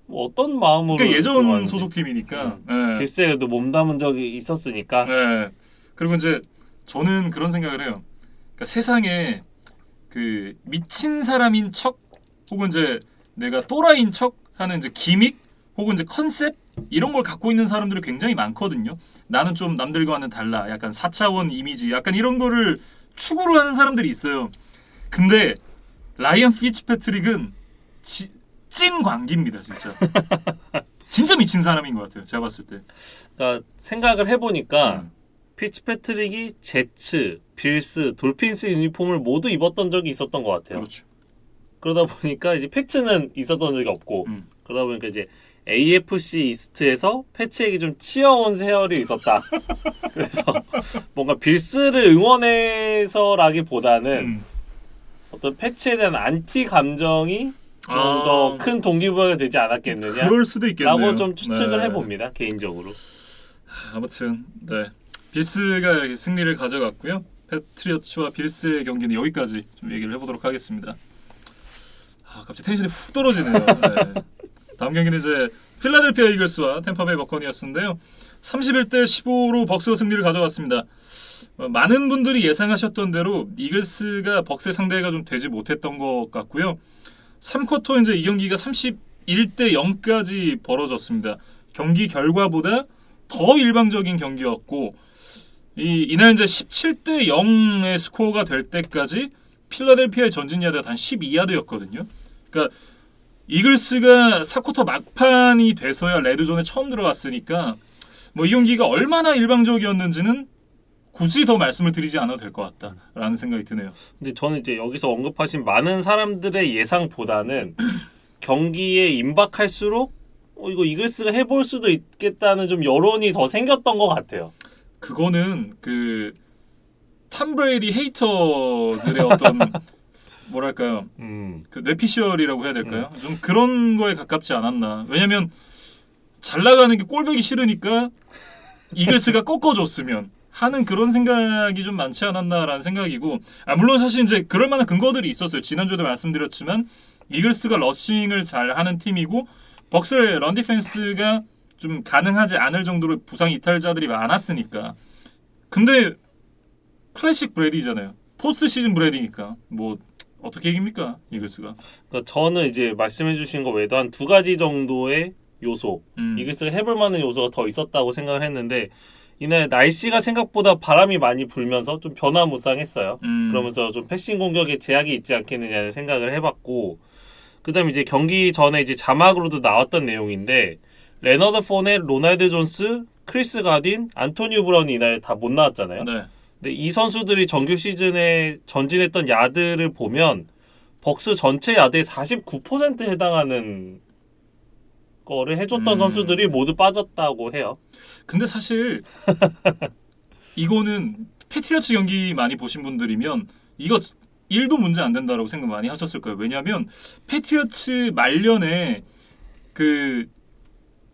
Speaker 2: 뭐 어떤 마음으로
Speaker 1: 그러니까 예전
Speaker 2: 들어왔는지.
Speaker 1: 소속팀이니까. 네.
Speaker 2: 길세에도 몸담은 적이 있었으니까.
Speaker 1: 네. 그리고 이제 저는 그런 생각을 해요. 그러니까 세상에 그 미친 사람인 척 혹은 이제 내가 또라이인 척 하는 이제 기믹 혹은 이제 컨셉 이런 걸 갖고 있는 사람들이 굉장히 많거든요. 나는 좀 남들과는 달라. 약간 4차원 이미지 약간 이런 거를 추구를 하는 사람들이 있어요. 근데 라이언 피츠패트릭은 찐 광기입니다, 진짜. 진짜 미친 사람인 것 같아요. 제가 봤을 때.
Speaker 2: 그러니까 생각을 해보니까 피츠패트릭이 제츠, 빌스, 돌핀스 유니폼을 모두 입었던 적이 있었던 것 같아요.
Speaker 1: 그렇죠.
Speaker 2: 그러다 보니까 이제 패치는 있었던 적이 없고 그러다 보니까 이제 AFC 이스트에서 패치에게 좀 치여온 세월이 있었다. 그래서 뭔가 빌스를 응원해서라기보다는 어떤 패치에 대한 안티 감정이 좀 더 큰 동기부여가 되지 않았겠느냐.
Speaker 1: 그럴 수도 있겠네요.
Speaker 2: 라고 좀 추측을
Speaker 1: 네.
Speaker 2: 해봅니다. 개인적으로.
Speaker 1: 아무튼 네 빌스가 이렇게 승리를 가져갔고요. 패트리어츠와 빌스의 경기는 여기까지 좀 얘기를 해보도록 하겠습니다. 갑자기 텐션이 훅 떨어지네요. 네. 다음 경기는 이제 필라델피아 이글스와 템파베이 버커니어스인데요. 31대 15로 벅스가 승리를 가져갔습니다. 많은 분들이 예상하셨던 대로 이글스가 벅스의 상대가 좀 되지 못했던 것 같고요. 3쿼터 이제 이 경기가 31대 0까지 벌어졌습니다. 경기 결과보다 더 일방적인 경기였고 이날 이제 17대 0의 스코어가 될 때까지 필라델피아의 전진 야드가 단 12야드였거든요. 그러니까 이글스가 4쿼터 막판이 돼서야 레드존에 처음 들어갔으니까 뭐 이 경기가 얼마나 일방적이었는지는 굳이 더 말씀을 드리지 않아도 될 것 같다라는 생각이 드네요.
Speaker 2: 근데 저는 이제 여기서 언급하신 많은 사람들의 예상보다는 경기에 임박할수록 이거 이글스가 해볼 수도 있겠다는 좀 여론이 더 생겼던 것 같아요.
Speaker 1: 그거는 그 탐 브레이디 헤이터들의 어떤 뭐랄까요? 그 뇌피셜이라고 해야 될까요? 좀 그런 거에 가깝지 않았나. 왜냐면 잘 나가는 게 꼴보기 싫으니까 이글스가 꺾어줬으면 하는 그런 생각이 좀 많지 않았나라는 생각이고 물론 사실 이제 그럴 만한 근거들이 있었어요. 지난주에도 말씀드렸지만 이글스가 러싱을 잘 하는 팀이고 벅스의 런 디펜스가 좀 가능하지 않을 정도로 부상 이탈자들이 많았으니까. 근데 클래식 브래디잖아요. 포스트 시즌 브래디니까 뭐 어떻게 이깁니까 이글스가?
Speaker 2: 그러니까 저는 이제 말씀해주신 거 외에도 한 두 가지 정도의 요소, 이글스가 해볼 만한 요소가 더 있었다고 생각을 했는데 이날 날씨가 생각보다 바람이 많이 불면서 좀 변화무쌍했어요. 그러면서 좀 패싱 공격에 제약이 있지 않겠느냐는 생각을 해봤고 그다음에 이제 경기 전에 이제 자막으로도 나왔던 내용인데 레너드 포넷, 로날드 존스, 크리스 가딘, 안토니오 브라운이 이날 다 못 나왔잖아요.
Speaker 1: 네.
Speaker 2: 근데 이 선수들이 정규 시즌에 전진했던 야드를 보면 벅스 전체 야드의 49% 해당하는 거를 해줬던 선수들이 모두 빠졌다고 해요.
Speaker 1: 근데 사실 이거는 패트리어츠 경기 많이 보신 분들이면 1도 문제 안 된다라고 생각 많이 하셨을 거예요. 왜냐하면 패트리어츠 말년에 그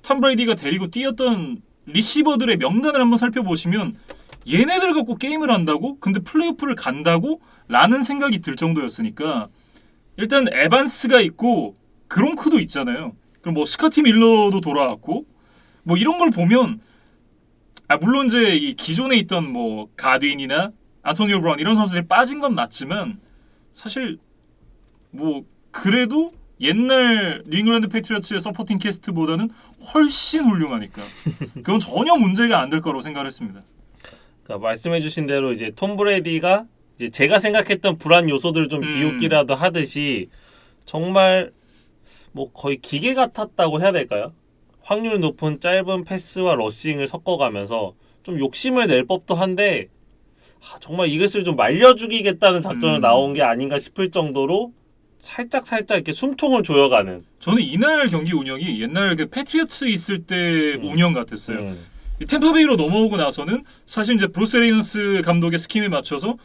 Speaker 1: 톰 브레이디가 데리고 뛰었던 리시버들의 명단을 한번 살펴보시면 얘네들 갖고 게임을 한다고? 근데 플레이오프를 간다고? 라는 생각이 들 정도였으니까 일단 에반스가 있고 그롱크도 있잖아요. 그럼 뭐 스카티 밀러도 돌아왔고 뭐 이런 걸 보면 물론 이제 이 기존에 있던 뭐 가드윈이나 안토니오 브라운 이런 선수들이 빠진 건 맞지만 사실 뭐 그래도 옛날 뉴잉글랜드 패트리어츠의 서포팅 캐스트보다는 훨씬 훌륭하니까 그건 전혀 문제가 안 될 거라고 생각했습니다.
Speaker 2: 그러니까 말씀해주신 대로 이제 톰 브레이디가 이제 제가 생각했던 불안 요소들을 좀 비웃기라도 하듯이 정말 뭐 거의 기계 같았다고 해야 될까요? 확률 높은 짧은 패스와 러싱을 섞어가면서 좀 욕심을 낼 법도 한데 정말 이것을 좀 말려 죽이겠다는 작전을 나온 게 아닌가 싶을 정도로 살짝 이렇게 숨통을 조여가는.
Speaker 1: 저는 이날 경기 운영이 옛날 그 패트리어츠 있을 때 운영 같았어요. 이 템파베이로 넘어오고 나서는 사실 이제 브루스 레이넌스 감독의 스킴에 맞춰서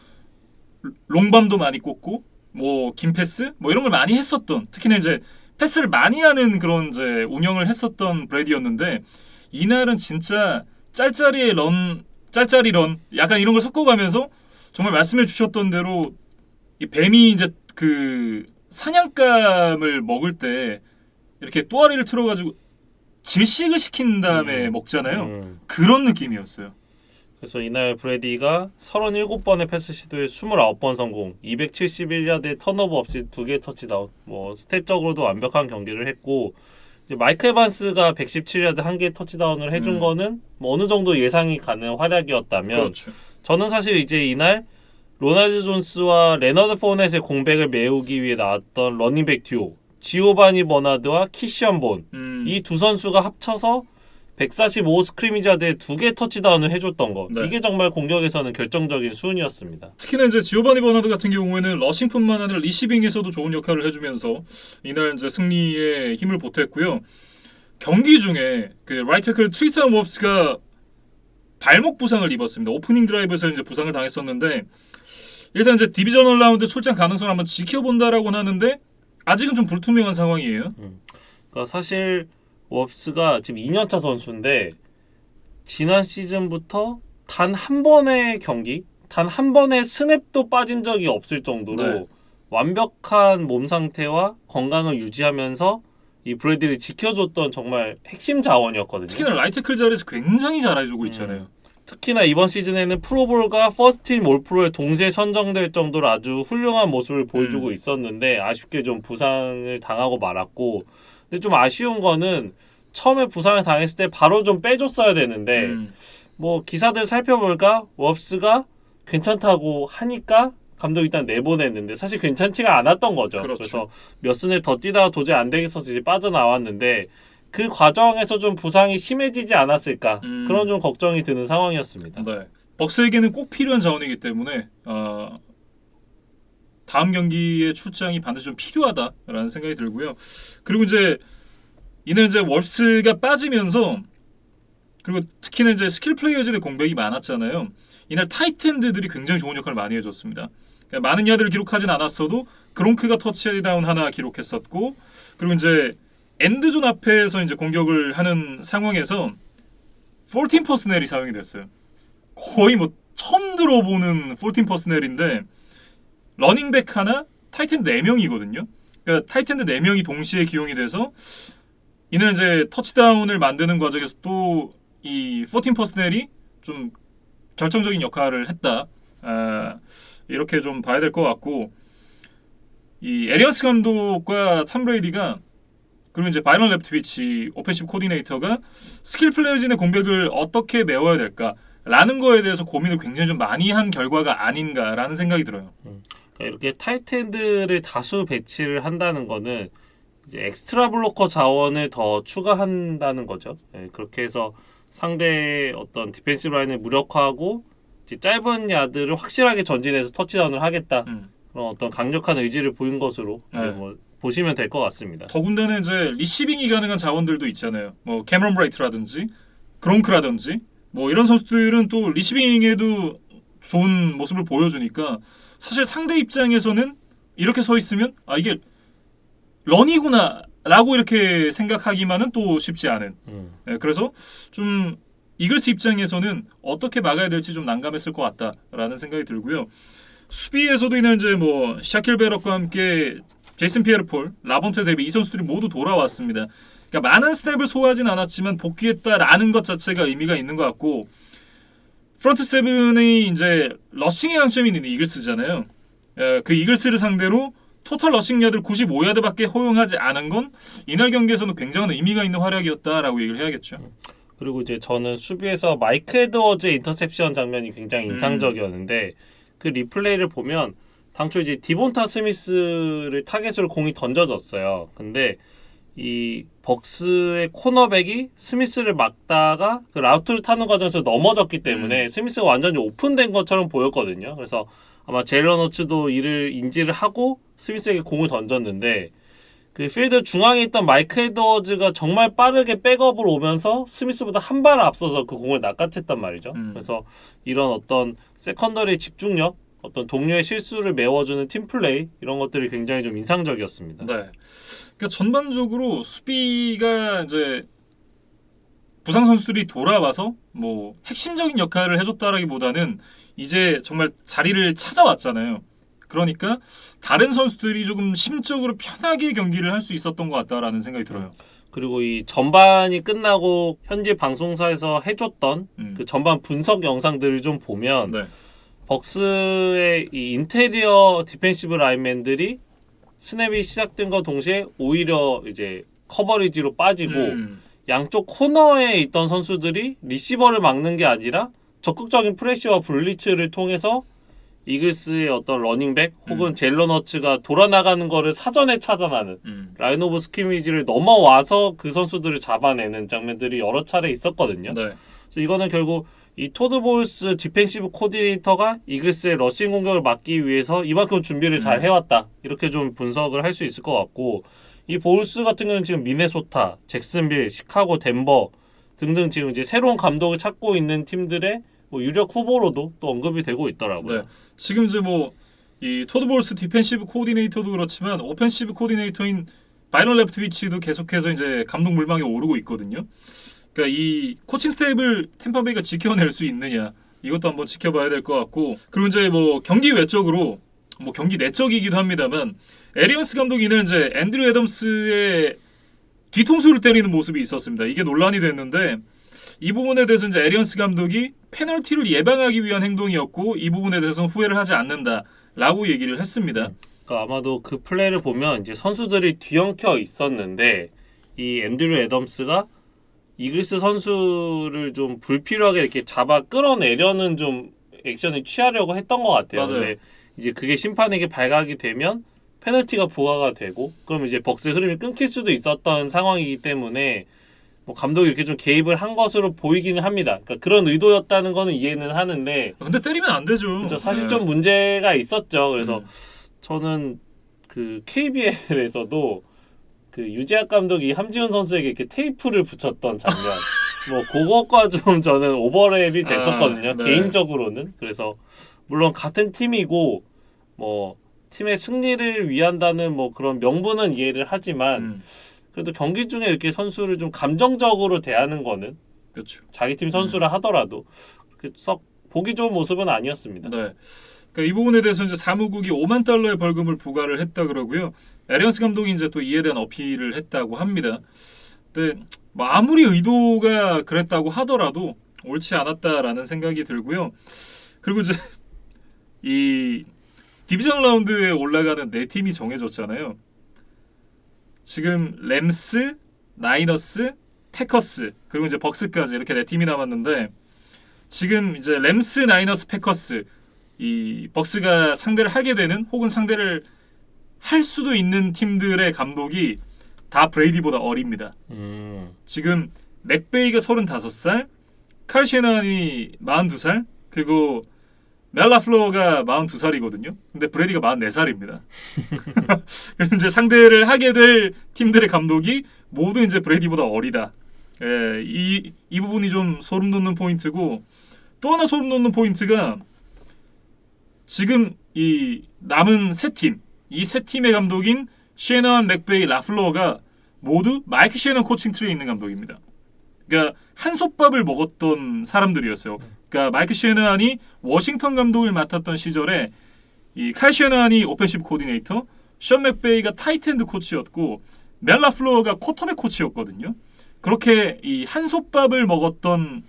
Speaker 1: 롱밤도 많이 꽂고 뭐 긴 패스 뭐 이런 걸 많이 했었던, 특히나 이제 패스를 많이 하는 그런 이제 운영을 했었던 브레이디였는데 이날은 진짜 짤짤이 런 약간 이런 걸 섞어가면서 정말 말씀해 주셨던 대로 이 뱀이 이제 그 사냥감을 먹을 때 이렇게 또아리를 틀어가지고 질식을 시킨 다음에 먹잖아요. 그런 느낌이었어요.
Speaker 2: 그래서 이날 브레디가 37번의 패스 시도에 29번 성공, 271야드의 턴오버 없이 2개의 터치다운, 뭐 스탯적으로도 완벽한 경기를 했고 이제 마이크 에반스가 117야드 1개의 터치다운을 해준 거는 뭐 어느 정도 예상이 가는 활약이었다면
Speaker 1: 그렇죠.
Speaker 2: 저는 사실 이제 이날 로나ल्드 존스와 레너드 포넷의 공백을 메우기 위해 나왔던 러닝백 듀오 지오바니 버나드와 키시언 본 이 두 선수가 합쳐서 145 스크리미자드에 2개 터치다운을 해줬던 것.
Speaker 1: 네.
Speaker 2: 이게 정말 공격에서는 결정적인 수훈이었습니다.
Speaker 1: 특히나 이제 지오바니 버나드 같은 경우에는 러싱뿐만 아니라 리시빙에서도 좋은 역할을 해주면서 이날 이제 승리에 힘을 보탰고요. 경기 중에 그 라이트 태클 트리스탄 웁스가 발목 부상을 입었습니다. 오프닝 드라이브에서 이제 부상을 당했었는데 일단 이제 디비저널 라운드 출장 가능성을 한번 지켜본다라고는 하는데 아직은 좀 불투명한 상황이에요.
Speaker 2: 그러니까 사실 웁스가 지금 2년차 선수인데 지난 시즌부터 단 한 번의 경기, 단 한 번의 스냅도 빠진 적이 없을 정도로
Speaker 1: 네.
Speaker 2: 완벽한 몸 상태와 건강을 유지하면서 이 브래디를 지켜줬던 정말 핵심 자원이었거든요.
Speaker 1: 특히나 라이트 태클 자리에서 굉장히 잘해주고 있잖아요.
Speaker 2: 특히나 이번 시즌에는 프로볼과 퍼스트팀 올프로에 동시에 선정될 정도로 아주 훌륭한 모습을 보여주고 있었는데 아쉽게 좀 부상을 당하고 말았고, 근데 좀 아쉬운 거는 처음에 부상을 당했을 때 바로 좀 빼줬어야 되는데 뭐 기사들 살펴볼까 웁스가 괜찮다고 하니까 감독이 일단 내보냈는데 사실 괜찮지가 않았던 거죠.
Speaker 1: 그렇죠.
Speaker 2: 그래서 몇 스냅 더 뛰다가 도저히 안 되겠어서 이제 빠져나왔는데 그 과정에서 좀 부상이 심해지지 않았을까 그런 좀 걱정이 드는 상황이었습니다.
Speaker 1: 네. 벅스에게는 꼭 필요한 자원이기 때문에 다음 경기의 출장이 반드시 좀 필요하다라는 생각이 들고요. 그리고 이제 이날 이제 웁스가 빠지면서 그리고 특히나 이제 스킬 플레이어즈의 공백이 많았잖아요. 이날 타이트엔드들이 굉장히 좋은 역할을 많이 해줬습니다. 그러니까 많은 야드를 기록하진 않았어도 그롱크가 터치다운 하나 기록했었고, 그리고 이제 엔드존 앞에서 이제 공격을 하는 상황에서 14 퍼스넬이 사용이 됐어요. 거의 뭐 처음 들어보는 14 퍼스넬인데 러닝백 하나, 타이트엔드 4명이거든요. 그러니까 타이트엔드 4명이 동시에 기용이 돼서 이는 이제 터치다운을 만드는 과정에서 또 이 14 퍼스넬이 좀 결정적인 역할을 했다. 이렇게 좀 봐야 될 것 같고, 이 에리언스 감독과 톰 브레이디가 그리고 이제 바이런 레프트위치 오펜시브 코디네이터가 스킬 플레이어진의 공백을 어떻게 메워야 될까라는 거에 대해서 고민을 굉장히 좀 많이 한 결과가 아닌가라는 생각이 들어요.
Speaker 2: 그러니까 이렇게 타이트엔드를 다수 배치를 한다는 거는 이제 엑스트라 블로커 자원을 더 추가한다는 거죠. 네, 그렇게 해서 상대의 어떤 디펜시브 라인을 무력화하고 이제 짧은 야드를 확실하게 전진해서 터치다운을 하겠다. 그런 어떤 강력한 의지를 보인 것으로 이제 뭐 보시면 될 것 같습니다.
Speaker 1: 더군다나 이제 리시빙이 가능한 자원들도 있잖아요. 뭐 캐머런 브레이트라든지 그롱크라든지 뭐 이런 선수들은 또 리시빙에도 좋은 모습을 보여주니까 사실 상대 입장에서는 이렇게 서 있으면 아 이게 런이구나 라고 이렇게 생각하기만은 또 쉽지 않은. 그래서 좀 이글스 입장에서는 어떻게 막아야 될지 좀 난감했을 것 같다라는 생각이 들고요. 수비에서도 이제 뭐 샤킬 베럭과 함께 제이슨 피에르폴, 라본테 데비 이 선수들이 모두 돌아왔습니다. 그러니까 많은 스냅을 소화하진 않았지만 복귀했다라는 것 자체가 의미가 있는 것 같고 프런트 세븐이 이제 러싱의 강점이 있는 이글스잖아요. 그 이글스를 상대로 토탈 러싱 야드를 95야드밖에 허용하지 않은 건 이날 경기에서는 굉장한 의미가 있는 활약이었다라고 얘기를 해야겠죠.
Speaker 2: 그리고 이제 저는 수비에서 마이크 에드워즈의 인터셉션 장면이 굉장히 인상적이었는데 그 리플레이를 보면 당초 이제 디본타 스미스를 타겟으로 공이 던져졌어요. 근데 이 벅스의 코너백이 스미스를 막다가 그 라우트를 타는 과정에서 넘어졌기 때문에 스미스가 완전히 오픈된 것처럼 보였거든요. 그래서 아마 제일런 허츠도 이를 인지를 하고 스미스에게 공을 던졌는데 그 필드 중앙에 있던 마이크 에드워즈가 정말 빠르게 백업으로 오면서 스미스보다 한 발 앞서서 그 공을 낚아챘단 말이죠. 그래서 이런 어떤 세컨더리의 집중력, 어떤 동료의 실수를 메워주는 팀플레이 이런 것들이 굉장히 좀 인상적이었습니다.
Speaker 1: 네. 그러니까 전반적으로 수비가 이제 부상 선수들이 돌아와서 뭐 핵심적인 역할을 해줬다라기보다는 이제 정말 자리를 찾아왔잖아요. 그러니까 다른 선수들이 조금 심적으로 편하게 경기를 할 수 있었던 것 같다라는 생각이 들어요.
Speaker 2: 그리고 이 전반이 끝나고 현지 방송사에서 해줬던 그 전반 분석 영상들을 좀 보면
Speaker 1: 네.
Speaker 2: 벅스의 이 인테리어 디펜시브 라인맨들이 스냅이 시작된 것 동시에 오히려 이제 커버리지로 빠지고 양쪽 코너에 있던 선수들이 리시버를 막는 게 아니라 적극적인 프레시와 블리츠를 통해서 이글스의 어떤 러닝백 혹은 제일런 허츠가 돌아나가는 거를 사전에 차단하는 라인 오브 스키미지를 넘어와서 그 선수들을 잡아내는 장면들이 여러 차례 있었거든요.
Speaker 1: 네.
Speaker 2: 그래서 이거는 결국 이 토드 볼스 디펜시브 코디네이터가 이글스의 러싱 공격을 막기 위해서 이만큼 준비를 잘 해왔다. 이렇게 좀 분석을 할 수 있을 것 같고 이 볼스 같은 경우는 지금 미네소타, 잭슨빌, 시카고, 덴버 등등 지금 이제 새로운 감독을 찾고 있는 팀들의 뭐 유력 후보로도 또 언급이 되고 있더라고요.
Speaker 1: 네. 지금 이제 뭐 이 토드 볼스 디펜시브 코디네이터도 그렇지만 오펜시브 코디네이터인 바이런 레프트위치도 계속해서 이제 감독 물망에 오르고 있거든요. 그러니까 이 코칭 스텝을 템파베이가 지켜낼 수 있느냐 이것도 한번 지켜봐야 될 것 같고 그리고 이제 뭐 경기 외적으로 뭐 경기 내적이기도 합니다만 에리언스 감독이 이날 이제 앤드류 애덤스의 뒤통수를 때리는 모습이 있었습니다. 이게 논란이 됐는데 이 부분에 대해서 이제 에리언스 감독이 페널티를 예방하기 위한 행동이었고 이 부분에 대해서는 후회를 하지 않는다라고 얘기를 했습니다.
Speaker 2: 그러니까 아마도 그 플레이를 보면 이제 선수들이 뒤엉켜 있었는데 이 앤드류 애덤스가 이글스 선수를 좀 불필요하게 이렇게 잡아 끌어내려는 좀 액션을 취하려고 했던 것 같아요.
Speaker 1: 맞아요.
Speaker 2: 근데 이제 그게 심판에게 발각이 되면 페널티가 부과가 되고 그럼 이제 벅스의 흐름이 끊길 수도 있었던 상황이기 때문에 뭐 감독이 이렇게 좀 개입을 한 것으로 보이기는 합니다. 그러니까 그런 의도였다는 거는 이해는 하는데
Speaker 1: 근데 때리면 안 되죠.
Speaker 2: 사실 좀 문제가 있었죠. 그래서 저는 그 KBL에서도 그 유재학 감독이 함지훈 선수에게 이렇게 테이프를 붙였던 장면 뭐 그것과 좀 저는 오버랩이 됐었거든요.
Speaker 1: 네.
Speaker 2: 개인적으로는. 그래서 물론 같은 팀이고 뭐 팀의 승리를 위한다는 뭐 그런 명분은 이해를 하지만 그래도 경기 중에 이렇게 선수를 좀 감정적으로 대하는 거는
Speaker 1: 그렇죠.
Speaker 2: 자기 팀 선수라 하더라도 썩 보기 좋은 모습은 아니었습니다.
Speaker 1: 네. 그러니까 이 부분에 대해서 이제 사무국이 $5만 벌금을 부과를 했다 그러고요. 에리언스 감독이 이제 또 이에 대한 어필을 했다고 합니다. 근데 뭐 아무리 의도가 그랬다고 하더라도 옳지 않았다라는 생각이 들고요. 그리고 이제 이 디비전 라운드에 올라가는 네 팀이 정해졌잖아요. 지금 램스, 나이너스, 패커스 그리고 이제 벅스까지 이렇게 네 팀이 남았는데 지금 이제 램스, 나이너스, 패커스 이 벅스가 상대를 하게 되는 혹은 상대를 할 수도 있는 팀들의 감독이 다 브레이디보다 어립니다. 지금 맥베이가 35살, 칼 셰넌이 42살, 그리고 멜라플로가 42살이거든요. 근데 브레이디가 44살입니다. 그래서 이제 상대를 하게 될 팀들의 감독이 모두 이제 브레이디보다 어리다. 예, 이 부분이 좀 소름 돋는 포인트고 또 하나 소름 돋는 포인트가 지금 이 남은 세 팀, 이 세 팀의 감독인 셰넌, 맥베이, 라플로어가 모두 마이크 셰넌 코칭 트리에 있는 감독입니다. 그러니까 한솥밥을 먹었던 사람들이었어요. 그러니까 마이크 셰넌이 워싱턴 감독을 맡았던 시절에 이 칼 셰넌이 오펜시브 코디네이터, 션 맥베이가 타이트엔드 코치였고 멜 라플로어가 쿼터백 코치였거든요. 그렇게 이 한솥밥을 먹었던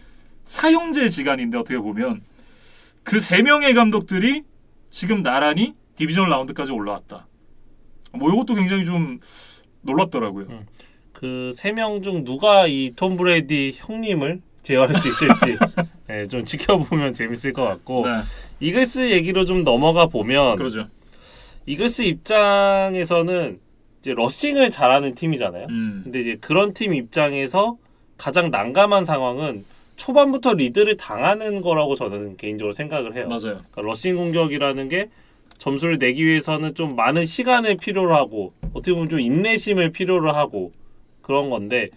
Speaker 1: 사형제 지간인데 어떻게 보면 그 세 명의 감독들이 지금 나란히 디비전 라운드까지 올라왔다. 뭐 이것도 굉장히 좀 놀랍더라고요.
Speaker 2: 그 세 명 중 누가 이 톰 브레이디 형님을 제어할 수 있을지 네, 좀 지켜보면 재밌을 것 같고
Speaker 1: 네,
Speaker 2: 이글스 얘기로 좀 넘어가 보면
Speaker 1: 그러죠.
Speaker 2: 이글스 입장에서는 이제 러싱을 잘하는 팀이잖아요. 근데 이제 그런 팀 입장에서 가장 난감한 상황은 초반부터 리드를 당하는 거라고 저는 개인적으로 생각을 해요.
Speaker 1: 맞아요.
Speaker 2: 그러니까 러싱 공격이라는 게 점수를 내기 위해서는 좀 많은 시간을 필요로 하고 어떻게 보면 좀 인내심을 필요로 하고 그런 건데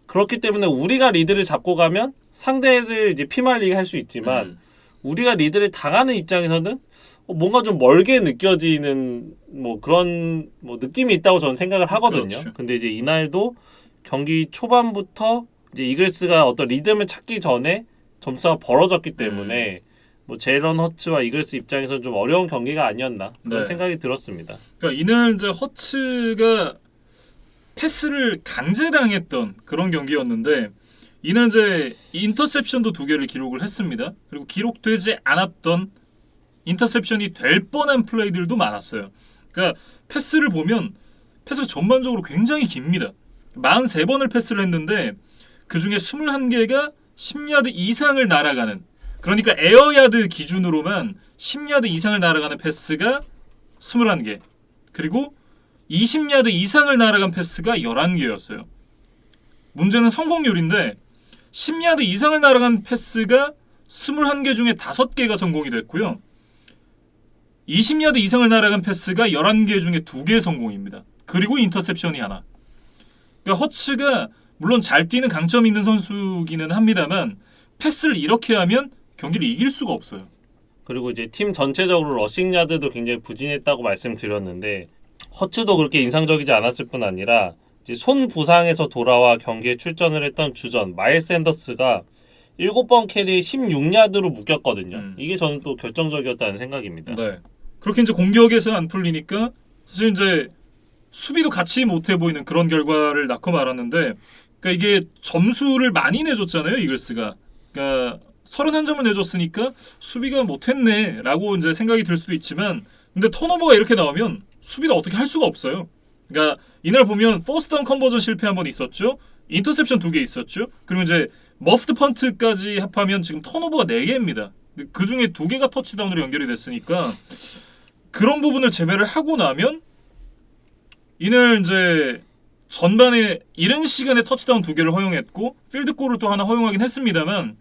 Speaker 2: 그렇기 때문에 우리가 리드를 잡고 가면 상대를 이제 피말리게 할 수 있지만 우리가 리드를 당하는 입장에서는 뭔가 좀 멀게 느껴지는 뭐 그런 뭐 느낌이 있다고 저는 생각을 하거든요.
Speaker 1: 그렇죠.
Speaker 2: 근데 이제 이날도 경기 초반부터 이제 이글스가 어떤 리듬을 찾기 전에 점수가 벌어졌기 때문에 뭐 제일런 허츠와 이글스 입장에서는 좀 어려운 경기가 아니었나 그런
Speaker 1: 네.
Speaker 2: 생각이 들었습니다.
Speaker 1: 그러니까 이날 이제 허츠가 패스를 강제당했던 그런 경기였는데 이날 이제 인터셉션도 2개를 기록을 했습니다. 그리고 기록되지 않았던 인터셉션이 될 뻔한 플레이들도 많았어요. 그러니까 패스를 보면 패스가 전반적으로 굉장히 깁니다. 43번을 패스를 했는데 그중에 21개가 10야드 이상을 날아가는, 그러니까 에어야드 기준으로만 10야드 이상을 날아가는 패스가 21개, 그리고 20야드 이상을 날아간 패스가 11개였어요. 문제는 성공률인데 10야드 이상을 날아간 패스가 21개 중에 5개가 성공이 됐고요. 20야드 이상을 날아간 패스가 11개 중에 2개 성공입니다. 그리고 인터셉션이 하나. 그러니까 허츠가 물론 잘 뛰는 강점이 있는 선수기는 합니다만 패스를 이렇게 하면 경기를 이길 수가 없어요.
Speaker 2: 그리고 이제 팀 전체적으로 러싱 야드도 굉장히 부진했다고 말씀드렸는데 허츠도 그렇게 인상적이지 않았을 뿐 아니라 이제 손 부상에서 돌아와 경기에 출전을 했던 주전 마일스 샌더스가 7번 캐리에 16야드로 묶였거든요. 이게 저는 또 결정적이었다는 생각입니다.
Speaker 1: 네. 그렇게 이제 공격에서 안 풀리니까 사실 이제 수비도 같이 못해 보이는 그런 결과를 낳고 말았는데, 그러니까 이게 점수를 많이 내줬잖아요, 이글스가. 그러니까 31점을 내줬으니까 수비가 못했네라고 이제 생각이 들 수도 있지만, 근데 턴오버가 이렇게 나오면 수비도 어떻게 할 수가 없어요. 그러니까 이날 보면 포스트 다운 컨버전 실패 한 번 있었죠. 인터셉션 2개 있었죠. 그리고 이제 머프드 펀트까지 합하면 지금 턴오버가 4개입니다. 그 중에 2개가 터치다운으로 연결이 됐으니까 그런 부분을 제외를 하고 나면 이날 이제 전반에 이른 시간에 터치다운 2개를 허용했고 필드골을 또 하나 허용하긴 했습니다만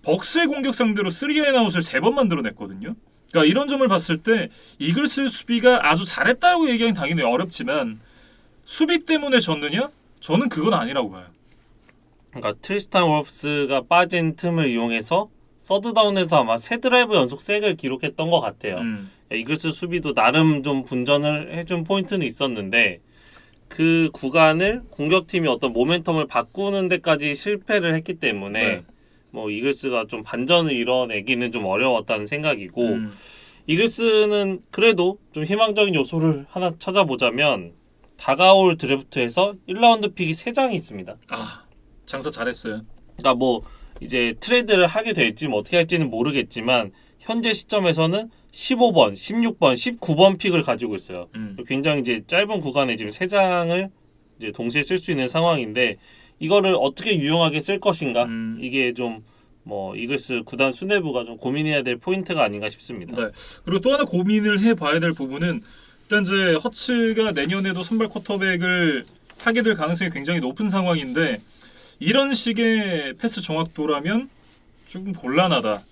Speaker 1: 벅스의 공격 상대로 3&아웃을 3번 만들어냈거든요. 그러니까 이런 점을 봤을 때 이글스 수비가 아주 잘했다고 얘기하기는 당연히 어렵지만 수비 때문에 졌느냐? 저는 그건 아니라고 봐요.
Speaker 2: 그러니까 트리스탄 월프스가 빠진 틈을 이용해서 서드다운에서 아마 3드라이브 연속 색을 기록했던 것 같아요. 이글스 수비도 나름 좀 분전을 해준 포인트는 있었는데 그 구간을 공격팀이 어떤 모멘텀을 바꾸는 데까지 실패를 했기 때문에
Speaker 1: 네.
Speaker 2: 뭐 이글스가 좀 반전을 이뤄내기는 좀 어려웠다는 생각이고 이글스는 그래도 좀 희망적인 요소를 하나 찾아보자면 다가올 드래프트에서 1라운드 픽이 3장이 있습니다.
Speaker 1: 아, 장사 잘했어요.
Speaker 2: 그러니까 뭐 이제 트레이드를 하게 될지 뭐 어떻게 할지는 모르겠지만 현재 시점에서는 15번, 16번, 19번 픽을 가지고 있어요. 굉장히 이제 짧은 구간에 지금 3장을 이제 동시에 쓸 수 있는 상황인데 이거를 어떻게 유용하게 쓸 것인가 이게 좀 뭐 이글스 구단 수뇌부가 좀 고민해야 될 포인트가 아닌가 싶습니다.
Speaker 1: 네. 그리고 또 하나 고민을 해봐야 될 부분은 일단 이제 허츠가 내년에도 선발 쿼터백을 하게 될 가능성이 굉장히 높은 상황인데 이런 식의 패스 정확도라면 조금 곤란하다.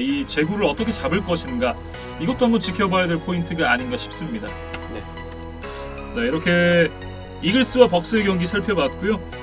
Speaker 1: 이 제구를 어떻게 잡을 것인가 이것도 한번 지켜봐야 될 포인트가 아닌가 싶습니다. 네, 이렇게 이글스와 벅스의 경기 살펴봤고요.